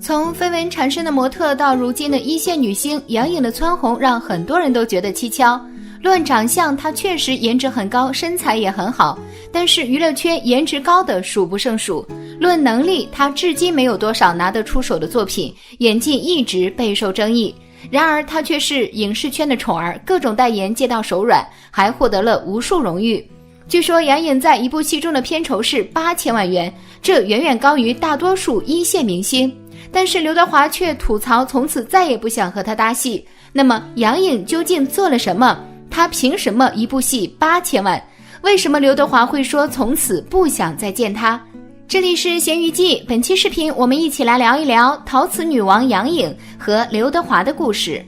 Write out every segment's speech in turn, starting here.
从绯闻缠身的模特到如今的一线女星，杨颖的蹿红让很多人都觉得蹊跷。论长相，她确实颜值很高，身材也很好，但是娱乐圈颜值高的数不胜数。论能力，她至今没有多少拿得出手的作品，演技一直备受争议。然而她却是影视圈的宠儿，各种代言接到手软，还获得了无数荣誉。据说杨颖在一部戏中的片酬是8000万元，这远远高于大多数一线明星。但是刘德华却吐槽从此再也不想和他搭戏。那么杨颖究竟做了什么？她凭什么一部戏8000万？为什么刘德华会说从此不想再见他？这里是咸鱼记，本期视频我们一起来聊一聊陶瓷女王杨颖和刘德华的故事。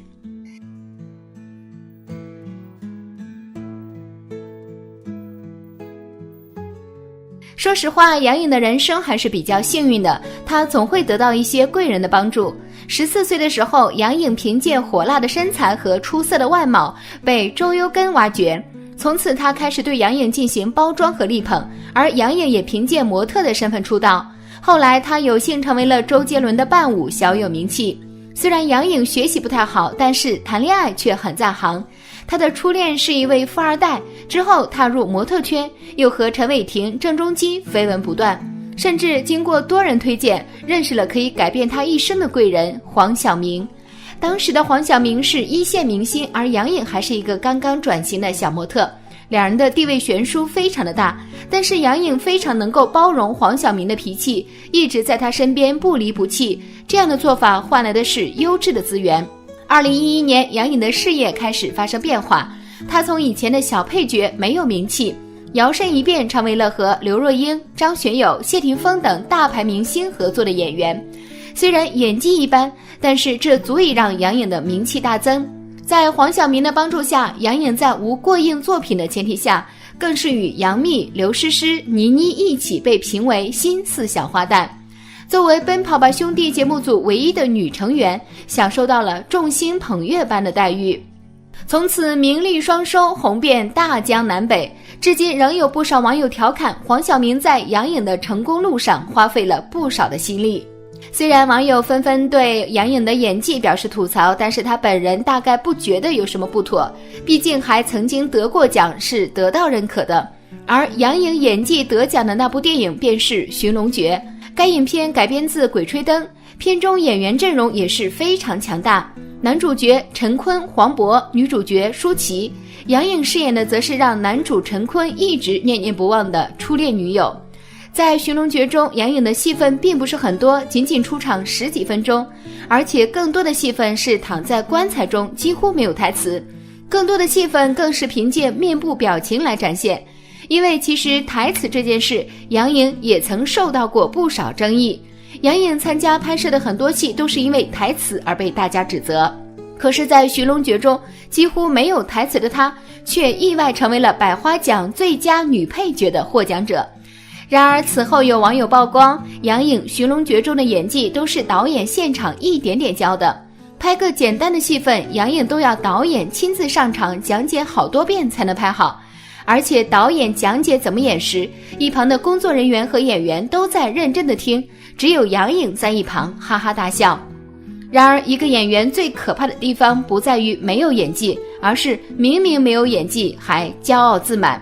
说实话，杨颖的人生还是比较幸运的，她总会得到一些贵人的帮助。14岁的时候，杨颖凭借火辣的身材和出色的外貌被周优根挖掘，从此他开始对杨颖进行包装和力捧，而杨颖也凭借模特的身份出道。后来他有幸成为了周杰伦的伴舞，小有名气。虽然杨颖学习不太好，但是谈恋爱却很在行。她的初恋是一位富二代，之后踏入模特圈，又和陈伟霆、郑中基绯闻不断，甚至经过多人推荐，认识了可以改变她一生的贵人黄晓明。当时的黄晓明是一线明星，而杨颖还是一个刚刚转型的小模特，两人的地位悬殊非常的大。但是杨颖非常能够包容黄晓明的脾气，一直在他身边不离不弃，这样的做法换来的是优质的资源。2011年，杨颖的事业开始发生变化，她从以前的小配角没有名气，摇身一变成为了和刘若英、张学友、谢霆锋等大牌明星合作的演员。虽然演技一般，但是这足以让杨颖的名气大增。在黄晓明的帮助下，杨颖在无过硬作品的前提下，更是与杨幂、刘诗诗、倪妮一起被评为新4小花旦。作为奔跑吧兄弟节目组唯一的女成员，享受到了众星捧月般的待遇，从此名利双收，红遍大江南北。至今仍有不少网友调侃黄晓明在杨颖的成功路上花费了不少的心力。虽然网友纷纷对杨颖的演技表示吐槽，但是她本人大概不觉得有什么不妥，毕竟还曾经得过奖，是得到认可的。而杨颖演技得奖的那部电影便是《寻龙诀》，该影片改编自《鬼吹灯》，片中演员阵容也是非常强大，男主角陈坤、黄渤，女主角舒淇，杨颖饰演的则是让男主陈坤一直念念不忘的初恋女友。在《寻龙诀》中，杨颖的戏份并不是很多，仅仅出场10几分钟，而且更多的戏份是躺在棺材中，几乎没有台词，更多的戏份更是凭借面部表情来展现。因为其实台词这件事，杨颖也曾受到过不少争议。杨颖参加拍摄的很多戏都是因为台词而被大家指责，可是在《寻龙诀》中，几乎没有台词的她，却意外成为了百花奖最佳女配角的获奖者。然而此后有网友曝光，杨颖《寻龙诀》中的演技都是导演现场一点点教的，拍个简单的戏份，杨颖都要导演亲自上场讲解好多遍才能拍好。而且导演讲解怎么演时，一旁的工作人员和演员都在认真的听，只有杨颖在一旁哈哈大笑。然而一个演员最可怕的地方不在于没有演技，而是明明没有演技还骄傲自满。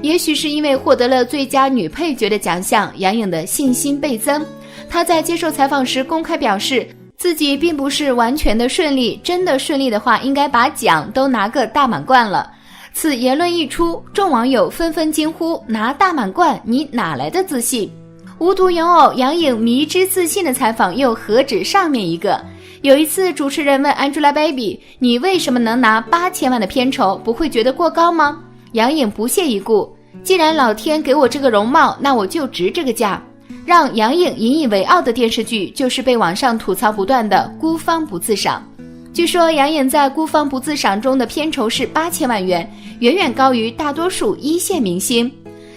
也许是因为获得了最佳女配角的奖项，杨颖的信心倍增。她在接受采访时公开表示，自己并不是完全的顺利，真的顺利的话应该把奖都拿个大满贯了。此言论一出，众网友纷纷惊呼，拿大满贯你哪来的自信？无独有偶，杨颖迷之自信的采访又何止上面一个。有一次主持人问 Angelababy， 你为什么能拿8000万的片酬，不会觉得过高吗？杨颖不屑一顾，既然老天给我这个容貌，那我就值这个价。让杨颖引以为傲的电视剧就是被网上吐槽不断的《孤芳不自赏》。据说杨颖在《孤芳不自赏》中的片酬是8000万元，远远高于大多数一线明星。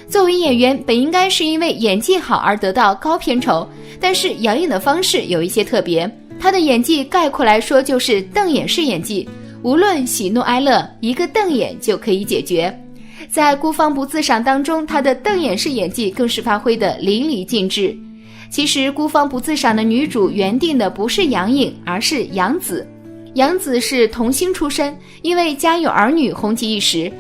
作为演员，本应该是因为演技好而得到高片酬，但是杨颖的方式有一些特别，她的演技概括来说就是瞪眼式演技，无论喜怒哀乐，一个瞪眼就可以解决。在《孤芳不自赏》当中，她的瞪眼式演技更是发挥得淋漓尽致。其实孤芳不自赏的女主原定的不是杨颖，而是杨紫。杨紫是童星出身，因为家有儿女红极一时，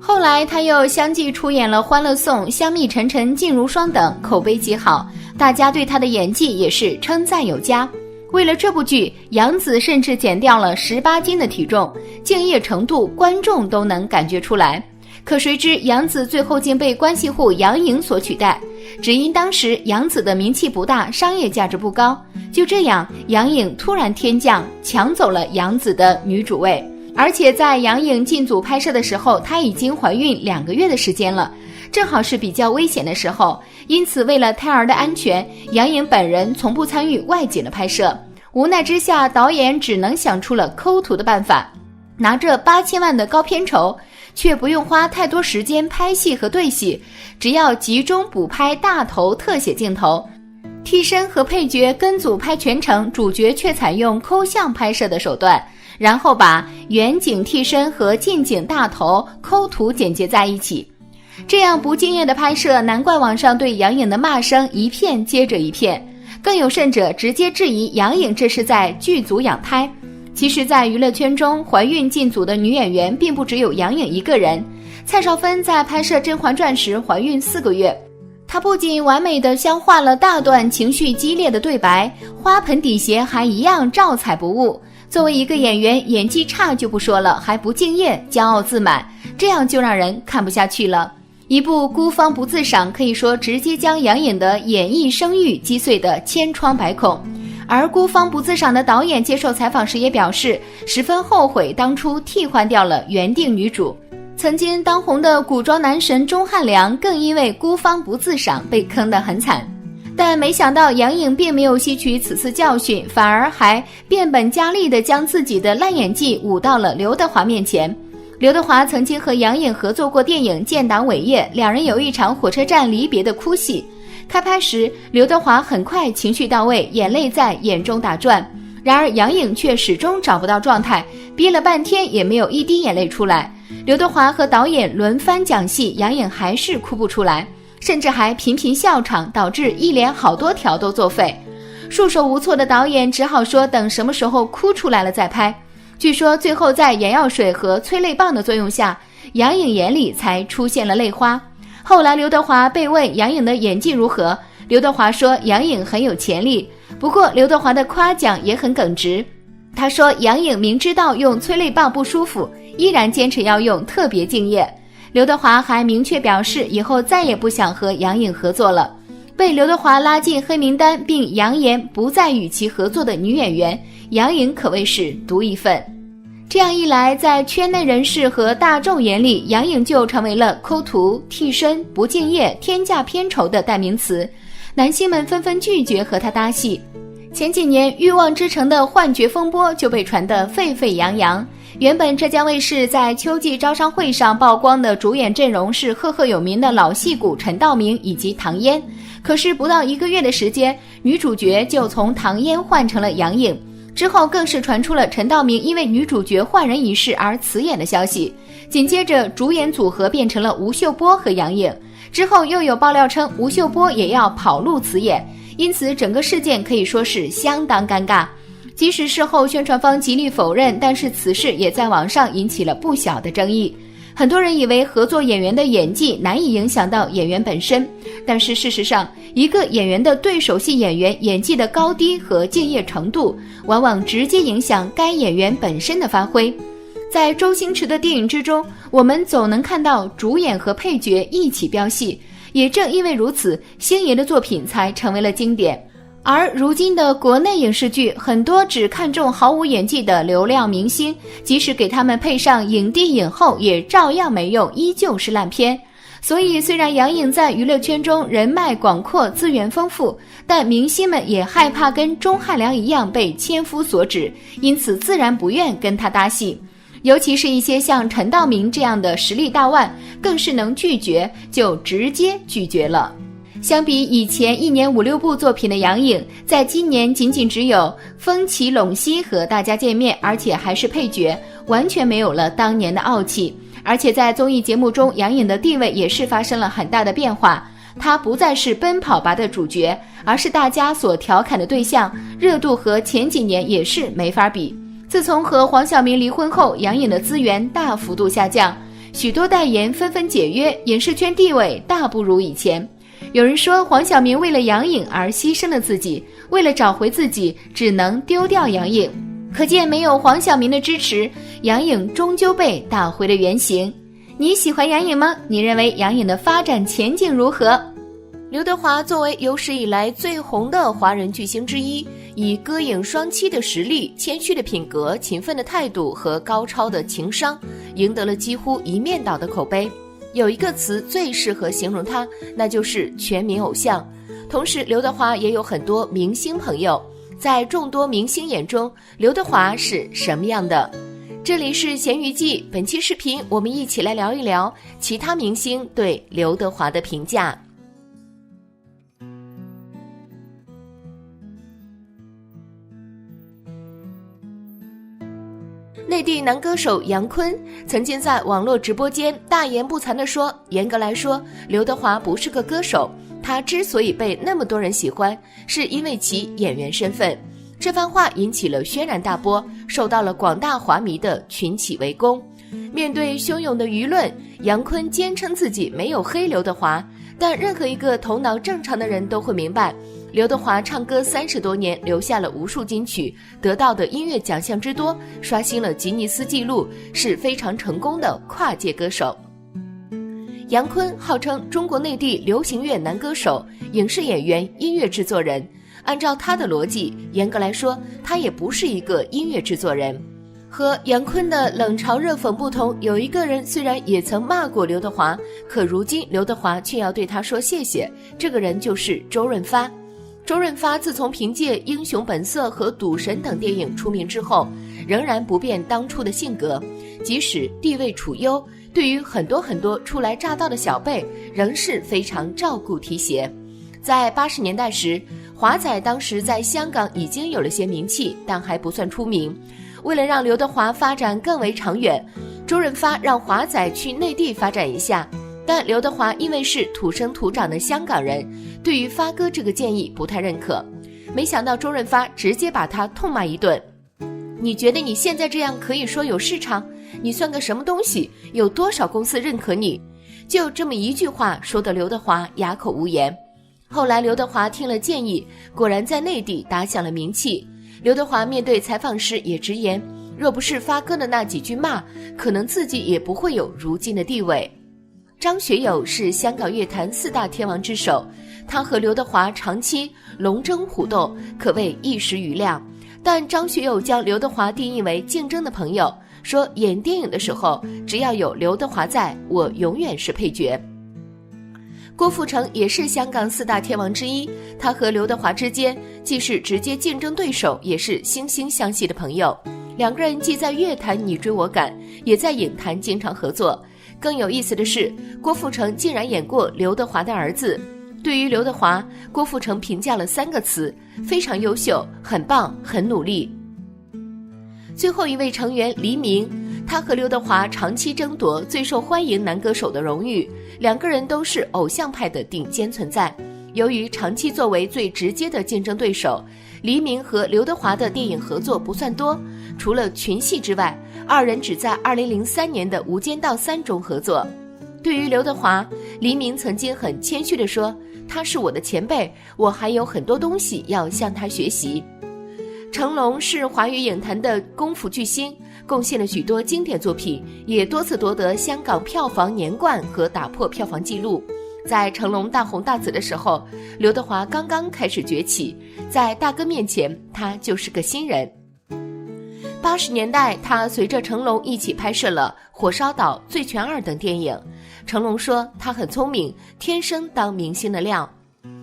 后来她又相继出演了《欢乐颂》《香蜜沉沉烬如霜》等，口碑极好，大家对她的演技也是称赞有加。为了这部剧，杨紫甚至减掉了18斤的体重，敬业程度观众都能感觉出来。可谁知杨紫最后竟被关系户杨颖所取代，只因当时杨紫的名气不大，商业价值不高。就这样，杨颖突然天降，抢走了杨紫的女主位。而且在杨颖进组拍摄的时候，她已经怀孕2个月的时间了，正好是比较危险的时候，因此为了胎儿的安全，杨颖本人从不参与外景的拍摄。无奈之下，导演只能想出了抠图的办法，拿着8000万的高片酬，却不用花太多时间拍戏和对戏，只要集中补拍大头特写镜头，替身和配角跟组拍全程，主角却采用抠像拍摄的手段，然后把远景替身和近景大头抠图剪接在一起。这样不敬业的拍摄，难怪网上对杨颖的骂声一片接着一片，更有甚者直接质疑杨颖这是在剧组养胎。其实在娱乐圈中，怀孕进组的女演员并不只有杨颖一个人。蔡少芬在拍摄《甄嬛传》时怀孕4个月，她不仅完美地消化了大段情绪激烈的对白，花盆底鞋还一样照踩不误。作为一个演员，演技差就不说了，还不敬业，骄傲自满，这样就让人看不下去了。一部孤芳不自赏，可以说直接将杨颖的演艺声誉击碎得千疮百孔。而孤芳不自赏的导演接受采访时也表示，十分后悔当初替换掉了原定女主。曾经当红的古装男神钟汉良更因为孤芳不自赏被坑得很惨。但没想到杨颖并没有吸取此次教训，反而还变本加厉地将自己的烂演技舞到了刘德华面前。刘德华曾经和杨颖合作过电影《建党伟业》，两人有一场火车站离别的哭戏。开拍时，刘德华很快情绪到位，眼泪在眼中打转，然而杨颖却始终找不到状态，憋了半天也没有一滴眼泪出来。刘德华和导演轮番讲戏，杨颖还是哭不出来，甚至还频频笑场，导致一连好多条都作废。束手无措的导演只好说等什么时候哭出来了再拍。据说最后在眼药水和催泪棒的作用下，杨颖眼里才出现了泪花。后来刘德华被问杨颖的演技如何，刘德华说杨颖很有潜力，不过刘德华的夸奖也很耿直。他说杨颖明知道用催泪棒不舒服，依然坚持要用，特别敬业。刘德华还明确表示以后再也不想和杨颖合作了。被刘德华拉进黑名单并扬言不再与其合作的女演员，杨颖可谓是独一份。这样一来，在圈内人士和大众眼里，杨颖就成为了抠图、替身、不敬业、天价片酬的代名词，男星们纷纷拒绝和他搭戏。前几年《欲望之城》的幻觉风波就被传得沸沸扬扬。原本浙江卫视在秋季招商会上曝光的主演阵容是赫赫有名的老戏骨陈道明以及唐嫣，可是不到1个月的时间，女主角就从唐嫣换成了杨颖。之后更是传出了陈道明因为女主角换人一事而辞演的消息，紧接着主演组合变成了吴秀波和杨颖，之后又有爆料称吴秀波也要跑路辞演，因此整个事件可以说是相当尴尬。即使事后宣传方极力否认，但是此事也在网上引起了不小的争议。很多人以为合作演员的演技难以影响到演员本身，但是事实上，一个演员的对手戏演员演技的高低和敬业程度，往往直接影响该演员本身的发挥。在周星驰的电影之中，我们总能看到主演和配角一起飙戏，也正因为如此，星爷的作品才成为了经典。而如今的国内影视剧，很多只看重毫无演技的流量明星，即使给他们配上影帝影后，也照样没用，依旧是烂片。所以虽然杨颖在娱乐圈中人脉广阔，资源丰富，但明星们也害怕跟钟汉良一样被千夫所指，因此自然不愿跟他搭戏。尤其是一些像陈道明这样的实力大腕，更是能拒绝就直接拒绝了。相比以前1年5、6部作品的杨颖，在今年仅仅只有《风起陇西》和大家见面，而且还是配角，完全没有了当年的傲气。而且在综艺节目中，杨颖的地位也是发生了很大的变化。他不再是奔跑吧的主角，而是大家所调侃的对象，热度和前几年也是没法比。自从和黄晓明离婚后，杨颖的资源大幅度下降，许多代言纷纷解约，影视圈地位大不如以前。有人说黄晓明为了杨颖而牺牲了自己，为了找回自己只能丢掉杨颖。可见没有黄晓明的支持，杨颖终究被打回了原形。你喜欢杨颖吗？你认为杨颖的发展前景如何？刘德华作为有史以来最红的华人巨星之一，以歌影双栖的实力、谦虚的品格、勤奋的态度和高超的情商，赢得了几乎一面倒的口碑。有一个词最适合形容他，那就是全民偶像。同时刘德华也有很多明星朋友，在众多明星眼中，刘德华是什么样的？这里是咸鱼记，本期视频我们一起来聊一聊其他明星对刘德华的评价。内地男歌手杨坤曾经在网络直播间大言不惭地说，严格来说，刘德华不是个歌手，他之所以被那么多人喜欢，是因为其演员身份。这番话引起了轩然大波，受到了广大华迷的群起围攻。面对汹涌的舆论，杨坤坚称自己没有黑刘德华，但任何一个头脑正常的人都会明白，刘德华唱歌30多年，留下了无数金曲，得到的音乐奖项之多，刷新了吉尼斯纪录，是非常成功的跨界歌手。杨坤号称中国内地流行乐男歌手、影视演员、音乐制作人。按照他的逻辑，严格来说，他也不是一个音乐制作人。和杨坤的冷嘲热讽不同，有一个人虽然也曾骂过刘德华，可如今刘德华却要对他说谢谢，这个人就是周润发。周润发自从凭借《英雄本色》和《赌神》等电影出名之后，仍然不变当初的性格，即使地位处优，对于很多初来乍到的小辈，仍是非常照顾提携。在80年代时，华仔当时在香港已经有了些名气，但还不算出名。为了让刘德华发展更为长远，周润发让华仔去内地发展一下，但刘德华因为是土生土长的香港人，对于发哥这个建议不太认可。没想到周润发直接把他痛骂一顿，你觉得你现在这样可以说有市场？你算个什么东西？有多少公司认可你？就这么一句话，说得刘德华哑口无言。后来刘德华听了建议，果然在内地打响了名气。刘德华面对采访时也直言，若不是发哥的那几句骂，可能自己也不会有如今的地位。张学友是香港乐坛4大天王之首，他和刘德华长期龙争虎斗，可谓一时瑜亮。但张学友将刘德华定义为竞争的朋友，说演电影的时候，只要有刘德华在，我永远是配角。郭富城也是香港4大天王之一，他和刘德华之间既是直接竞争对手，也是惺惺相惜的朋友。两个人既在乐坛你追我赶，也在影坛经常合作。更有意思的是，郭富城竟然演过刘德华的儿子。对于刘德华，郭富城评价了3个词：非常优秀、很棒、很努力。最后一位成员黎明，他和刘德华长期争夺最受欢迎男歌手的荣誉，两个人都是偶像派的顶尖存在。由于长期作为最直接的竞争对手，黎明和刘德华的电影合作不算多，除了群戏之外，二人只在2003年的《无间道3》中合作。对于刘德华，黎明曾经很谦虚地说，他是我的前辈，我还有很多东西要向他学习。成龙是华语影坛的功夫巨星，贡献了许多经典作品，也多次夺得香港票房年冠和打破票房纪录。在成龙大红大紫的时候，刘德华刚刚开始崛起，在大哥面前，他就是个新人。80年代，他随着成龙一起拍摄了《火烧岛》《醉拳2》等电影。成龙说他很聪明，天生当明星的料。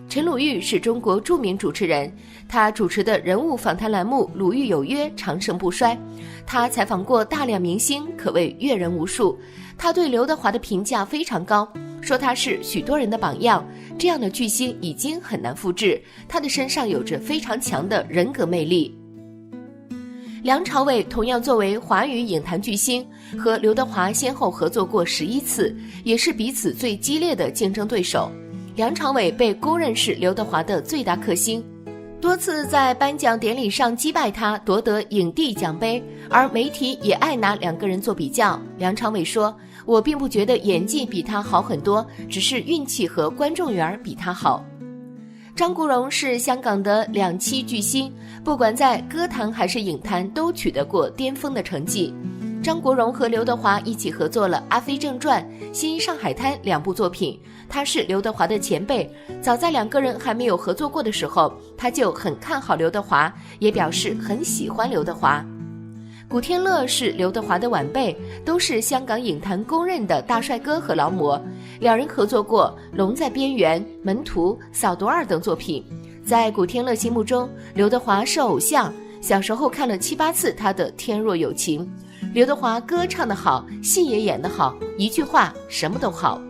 陈鲁豫是中国著名主持人，他主持的人物访谈栏目《鲁豫有约》长盛不衰。他采访过大量明星，可谓阅人无数。他对刘德华的评价非常高，说他是许多人的榜样，这样的巨星已经很难复制，他的身上有着非常强的人格魅力。梁朝伟同样作为华语影坛巨星，和刘德华先后合作过11次，也是彼此最激烈的竞争对手。梁朝伟被公认是刘德华的最大克星，多次在颁奖典礼上击败他，夺得影帝奖杯，而媒体也爱拿两个人做比较。梁朝伟说，我并不觉得演技比他好很多，只是运气和观众缘比他好。张国荣是香港的两栖巨星，不管在歌坛还是影坛都取得过巅峰的成绩。张国荣和刘德华一起合作了《阿飞正传》《新上海滩》两部作品，他是刘德华的前辈，早在两个人还没有合作过的时候，他就很看好刘德华，也表示很喜欢刘德华。古天乐是刘德华的晚辈，都是香港影坛公认的大帅哥和劳模，两人合作过《龙在边缘》《门徒》《扫毒2》等作品。在古天乐心目中，刘德华是偶像，小时候看了7、8次他的《天若有情》。刘德华歌唱得好，戏也演得好，一句话什么都好。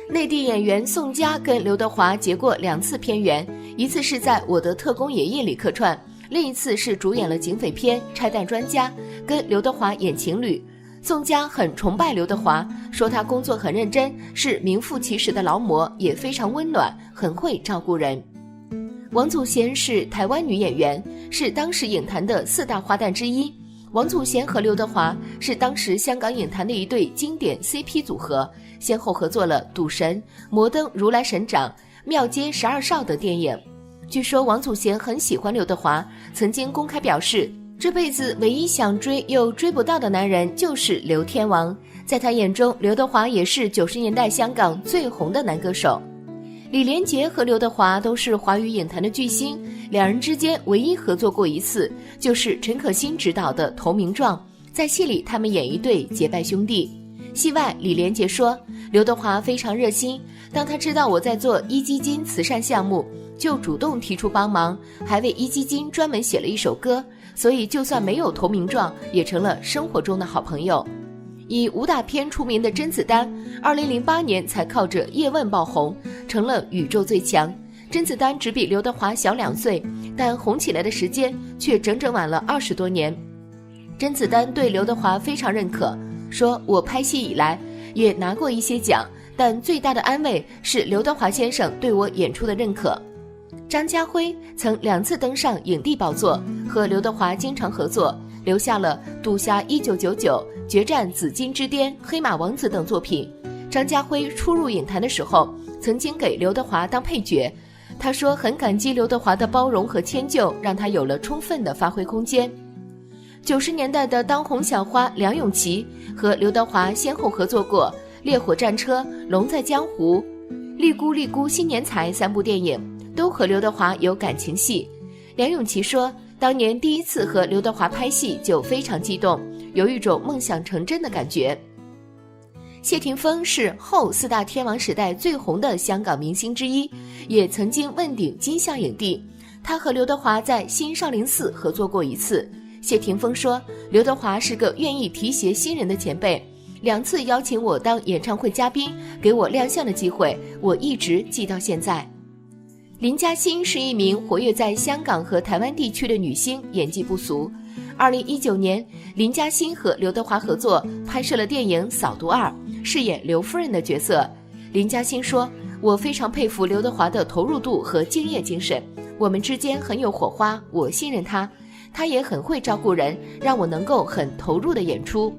内地演员宋佳跟刘德华结过2次片缘，一次是在《我的特工爷爷》里客串，另一次是主演了警匪片《拆弹专家》，跟刘德华演情侣。宋佳很崇拜刘德华，说他工作很认真，是名副其实的劳模，也非常温暖，很会照顾人。王祖贤是台湾女演员，是当时影坛的4大花旦之一。王祖贤和刘德华是当时香港影坛的一对经典 CP 组合，先后合作了《赌神》《摩登如来神掌》《庙街12少》等电影。据说王祖贤很喜欢刘德华，曾经公开表示，这辈子唯一想追又追不到的男人就是刘天王。在他眼中，刘德华也是90年代香港最红的男歌手。李连杰和刘德华都是华语影坛的巨星，两人之间唯一合作过一次，就是陈可辛执导的《投名状》，在戏里他们演一对结拜兄弟。戏外，李连杰说，刘德华非常热心，当他知道我在做壹基金慈善项目，就主动提出帮忙，还为壹基金专门写了一首歌，所以就算没有投名状，也成了生活中的好朋友。以武打片出名的甄子丹，2008年才靠着《叶问》爆红，成了宇宙最强。甄子丹只比刘德华小2岁，但红起来的时间却整整晚了20多年。甄子丹对刘德华非常认可，说我拍戏以来也拿过一些奖，但最大的安慰是刘德华先生对我演出的认可。张家辉曾2次登上影帝宝座，和刘德华经常合作，留下了《赌侠1999》《决战紫金之巅》《黑马王子》等作品。张家辉初入影坛的时候，曾经给刘德华当配角，他说很感激刘德华的包容和迁就，让他有了充分的发挥空间。90年代的当红小花梁咏琪和刘德华先后合作过《烈火战车》《龙在江湖》《利姑利姑新年财》3部电影，都和刘德华有感情戏。梁咏琪说，当年第一次和刘德华拍戏就非常激动，有一种梦想成真的感觉。谢霆锋是后4大天王时代最红的香港明星之一，也曾经问鼎金像影帝。他和刘德华在新少林寺合作过一次。谢霆锋说，刘德华是个愿意提携新人的前辈，2次邀请我当演唱会嘉宾，给我亮相的机会，我一直记到现在。林嘉欣是一名活跃在香港和台湾地区的女星，演技不俗。2019年，林嘉欣和刘德华合作拍摄了电影《扫毒2》，饰演刘夫人的角色。林嘉欣说，我非常佩服刘德华的投入度和敬业精神，我们之间很有火花，我信任他，他也很会照顾人，让我能够很投入的演出。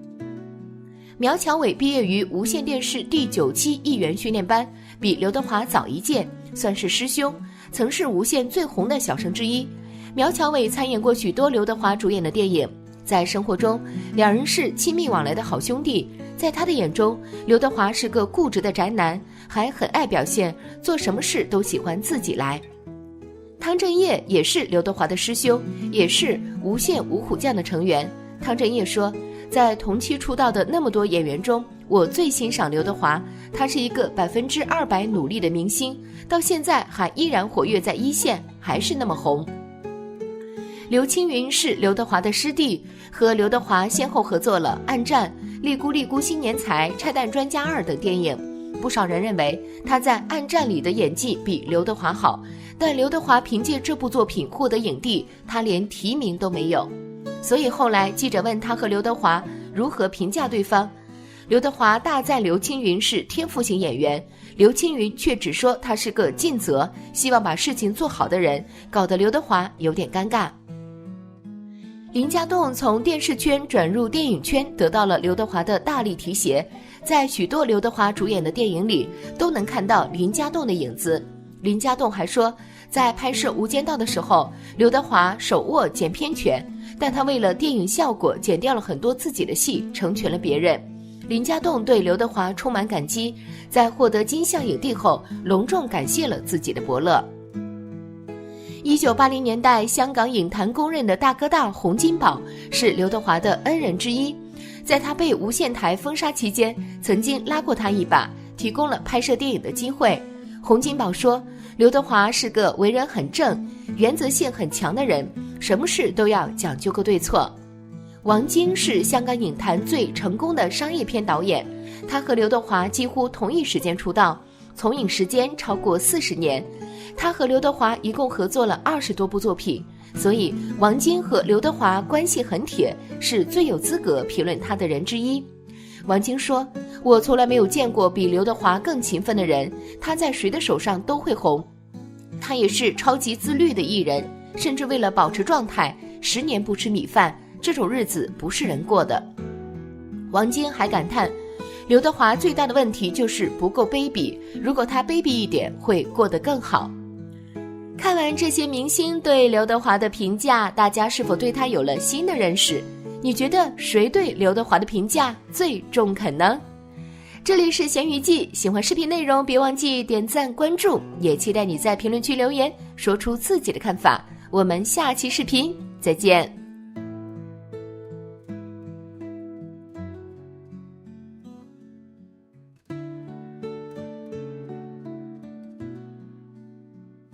苗侨伟毕业于无线电视第9期艺员训练班，比刘德华早1届，算是师兄，曾是无线最红的小生之一。苗侨伟参演过许多刘德华主演的电影，在生活中两人是亲密往来的好兄弟。在他的眼中，刘德华是个固执的宅男，还很爱表现，做什么事都喜欢自己来。汤镇业也是刘德华的师兄，也是无线五虎将的成员。汤镇业说，在同期出道的那么多演员中，我最欣赏刘德华，他是一个200%努力的明星，到现在还依然活跃在一线，还是那么红。刘青云是刘德华的师弟，和刘德华先后合作了《暗战》《利姑利姑新年财》《拆弹专家2》等电影。不少人认为他在《暗战》里的演技比刘德华好，但刘德华凭借这部作品获得影帝，他连提名都没有。所以后来记者问他和刘德华如何评价对方，刘德华大赞刘青云是天赋型演员，刘青云却只说他是个尽责、希望把事情做好的人，搞得刘德华有点尴尬。林家栋从电视圈转入电影圈，得到了刘德华的大力提携，在许多刘德华主演的电影里都能看到林家栋的影子。林家栋还说，在拍摄《无间道》的时候，刘德华手握剪片权，但他为了电影效果剪掉了很多自己的戏，成全了别人。林家栋对刘德华充满感激，在获得金像影帝后，隆重感谢了自己的伯乐。1980年代，香港影坛公认的大哥大洪金宝是刘德华的恩人之一，在他被无线台封杀期间，曾经拉过他一把，提供了拍摄电影的机会。洪金宝说，刘德华是个为人很正、原则性很强的人，什么事都要讲究个对错。王晶是香港影坛最成功的商业片导演，他和刘德华几乎同一时间出道，从影时间超过40年。他和刘德华一共合作了20多部作品，所以王晶和刘德华关系很铁，是最有资格评论他的人之一。王晶说，我从来没有见过比刘德华更勤奋的人，他在谁的手上都会红。他也是超级自律的艺人，甚至为了保持状态，10年不吃米饭，这种日子不是人过的。王晶还感叹，刘德华最大的问题就是不够卑鄙，如果他卑鄙一点，会过得更好。看完这些明星对刘德华的评价，大家是否对他有了新的认识？你觉得谁对刘德华的评价最中肯呢？这里是咸鱼记，喜欢视频内容别忘记点赞关注，也期待你在评论区留言说出自己的看法。我们下期视频再见。